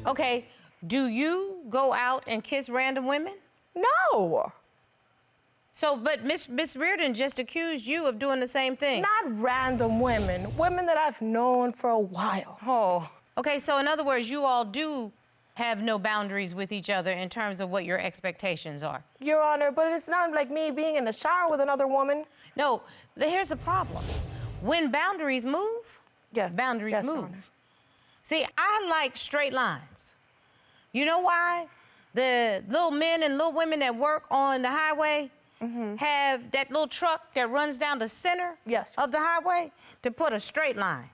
Okay, do you go out and kiss random women? No. So, but Miss Reardon just accused you of doing the same thing. Not random women. Women that I've known for a while. Oh. Okay, so in other words, you all do have no boundaries with each other in terms of what your expectations are. Your Honor, but it's not like me being in the shower with another woman. No, here's the problem. When boundaries move, boundaries Yes, Your move. Honor. See, I like straight lines. You know why? The little men and little women that work on the highway have that little truck that runs down the center of the highway to put a straight line.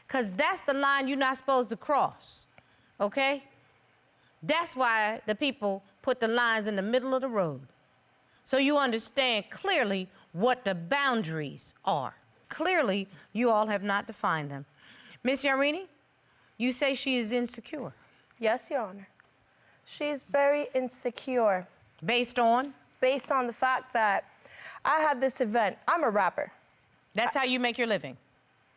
Because that's the line you're not supposed to cross, okay? That's why the people put the lines in the middle of the road. So you understand clearly what the boundaries are. Clearly, you all have not defined them. Miss Yarini, you say she is insecure. Yes, Your Honor. She's very insecure. Based on? Based on the fact that I had this event. I'm a rapper. That's how you make your living?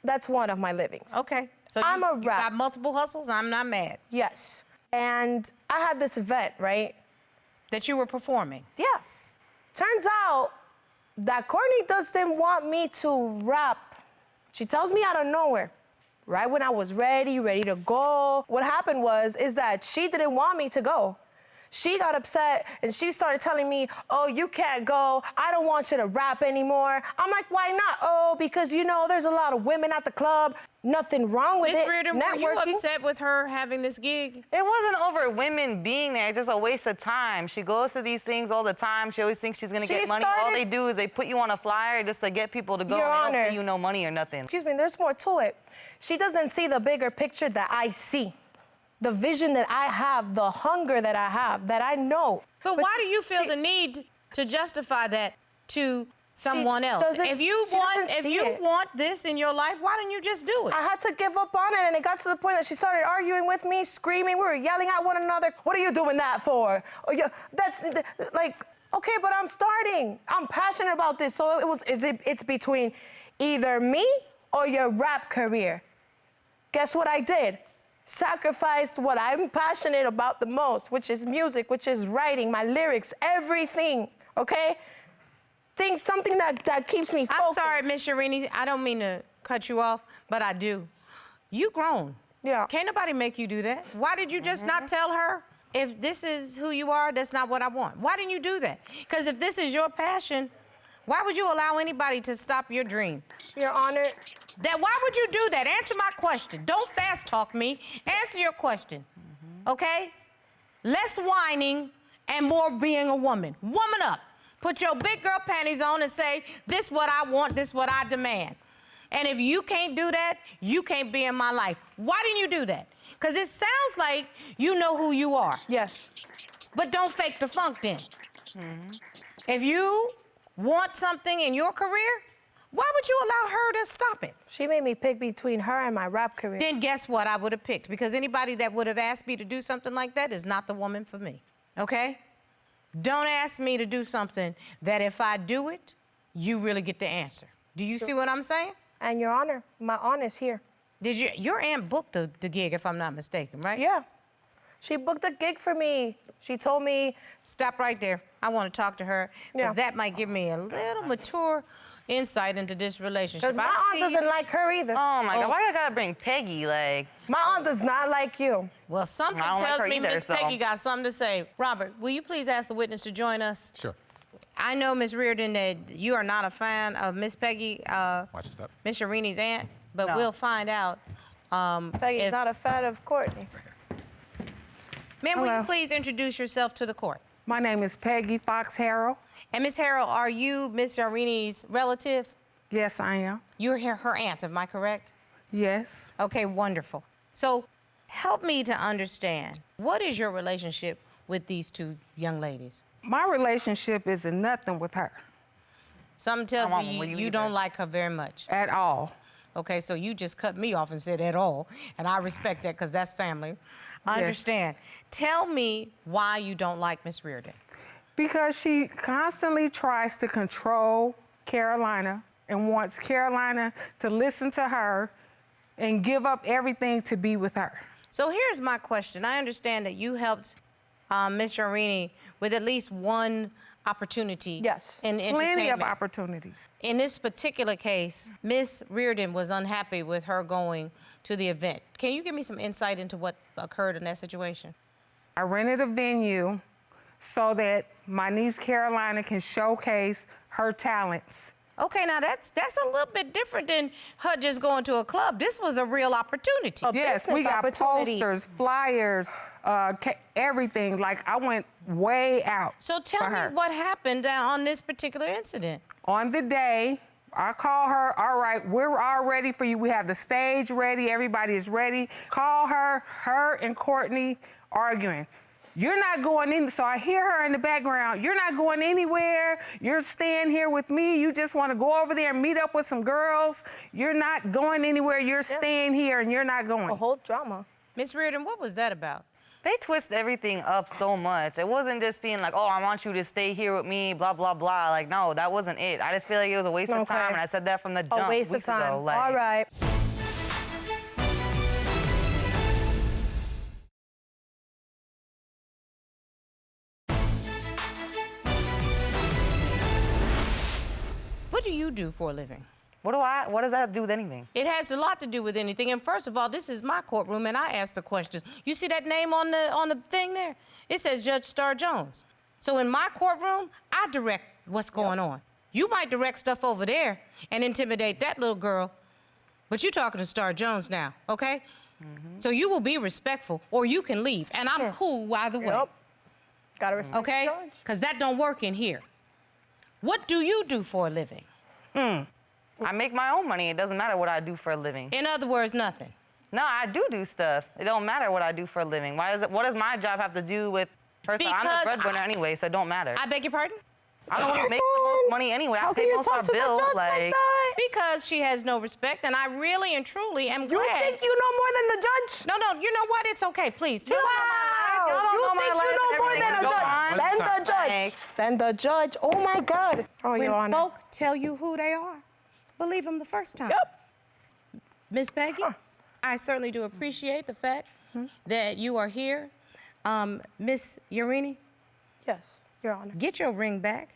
That's one of my livings. Okay. So I'm a rapper. You got multiple hustles? I'm not mad. Yes. And I had this event, right? That you were performing? Yeah. Turns out that Courtney doesn't want me to rap. She tells me out of nowhere, right when I was ready to go. What happened is that she didn't want me to go. She got upset and she started telling me, oh, you can't go. I don't want you to rap anymore. I'm like, why not? Oh, because, you know, there's a lot of women at the club. Nothing wrong with it. Miss Reardon, were you Networking. upset with her having this gig? It wasn't over women being there, it's just a waste of time. She goes to these things all the time. She always thinks she's gonna get money. All they do is they put you on a flyer just to get people to go. Your and they Honor. don't pay you no money or nothing. Excuse me, there's more to it. She doesn't see the bigger picture that I see. The vision that I have, the hunger that I have, that I know. But why do you feel the need to justify that to someone else? If you want this in your life, why don't you just do it? I had to give up on it, and it got to the point that she started arguing with me, screaming. We were yelling at one another. What are you doing that for? Oh, yeah, that's like, okay, but I'm starting. I'm passionate about this, so it's between either me or your rap career. Guess what I did? Sacrificed what I'm passionate about the most, which is music, which is writing, my lyrics, everything, okay? Something that keeps me focused. I'm sorry, Miss Yarini, I don't mean to cut you off, but I do. You grown. Yeah. Can't nobody make you do that. Why did you just not tell her, if this is who you are, that's not what I want? Why didn't you do that? Because if this is your passion, why would you allow anybody to stop your dream? Your Honor. Why would you do that? Answer my question. Don't fast talk me. Answer your question, okay? Less whining and more being a woman. Woman up. Put your big girl panties on and say, this what I want, this what I demand. And if you can't do that, you can't be in my life. Why didn't you do that? Because it sounds like you know who you are. Yes. But don't fake the funk then. If you want something in your career, why would you allow her to stop it? She made me pick between her and my rap career. Then guess what I would have picked? Because anybody that would have asked me to do something like that is not the woman for me, okay? Don't ask me to do something that if I do it, you really get the answer. Do you see what I'm saying? And Your Honor, my aunt is here. Your aunt booked the gig, if I'm not mistaken, right? Yeah. She booked a gig for me. She told me... Stop right there. I want to talk to her, because that might give me a little mature insight into this relationship. Because my aunt doesn't like her either. Oh, my God. Why you gotta bring Peggy, like... My aunt does not like you. Well, something tells me Miss Peggy got something to say. Robert, will you please ask the witness to join us? Sure. I know, Miss Reardon, that you are not a fan of Miss Peggy, Watch your step. Miss Yarini's aunt, but we'll find out. Peggy's not a fan of Courtney. Ma'am, will you please introduce yourself to the court? My name is Peggy Fox Harrell. And Miss Harrell, are you Miss Yarini's relative? Yes, I am. You're her aunt, am I correct? Yes. Okay, wonderful. So help me to understand, what is your relationship with these two young ladies? My relationship is nothing with her. Something tells me you don't like her very much. At all. Okay, so you just cut me off and said at all, and I respect that because that's family. I understand. Tell me why you don't like Miss Reardon. Because she constantly tries to control Carolina and wants Carolina to listen to her and give up everything to be with her. So here's my question. I understand that you helped Ms. Yorini with at least one opportunity Yes. in entertainment. Plenty of opportunities. In this particular case, Ms. Reardon was unhappy with her going to the event. Can you give me some insight into what occurred in that situation? I rented a venue so that my niece Carolina can showcase her talents. Okay, now that's a little bit different than her just going to a club. This was a real opportunity. Yes, we business got opportunity. posters, flyers, everything. Like, I went way out. So tell for me her. what happened on this particular incident. On the day, I call her, all right, we're all ready for you. We have the stage ready, everybody is ready. Call her and Courtney arguing. You're not going in, so I hear her in the background. You're not going anywhere. You're staying here with me. You just want to go over there and meet up with some girls. You're not going anywhere. You're staying here and you're not going. A whole drama. Ms. Reardon, what was that about? They twist everything up so much. It wasn't just being like, oh, I want you to stay here with me, blah, blah, blah. Like, no, that wasn't it. I just feel like it was a waste of Okay. time, and I said that from the jump A waste of weeks time. ago. Like, All right. What do you do for a living? what does that do with anything? It has a lot to do with anything. And first of all, this is my courtroom, and I ask the questions. You see that name on the thing there? It says Judge Star Jones. So in my courtroom, I direct what's going on. You might direct stuff over there and intimidate that little girl, but you're talking to Star Jones now, okay? So you will be respectful, or you can leave, and I'm cool either way. Yep. Gotta respect Okay? the judge. Because that don't work in here. What do you do for a living? I make my own money. It doesn't matter what I do for a living. In other words, nothing. No, I do stuff. It don't matter what I do for a living. What does my job have to do with? First of all, I'm the Because breadwinner anyway, so it don't matter. I beg your pardon? I don't want to make the most money anyway. I How pay can you most talk of to our the bills. judge like that? Because she has no respect, and I really and truly am You glad. think you know more than the judge? No, you know what? It's okay, please. Y'all don't You know my think life you know and more than a everything. Go judge? on. Then the judge. Thanks. Then the judge. Oh my God. Oh, When Your Honor. folk tell you who they are, believe them the first time. Yep. Miss Peggy, I certainly do appreciate the fact that you are here. Miss Yorini, Yes, Your Honor. get your ring back.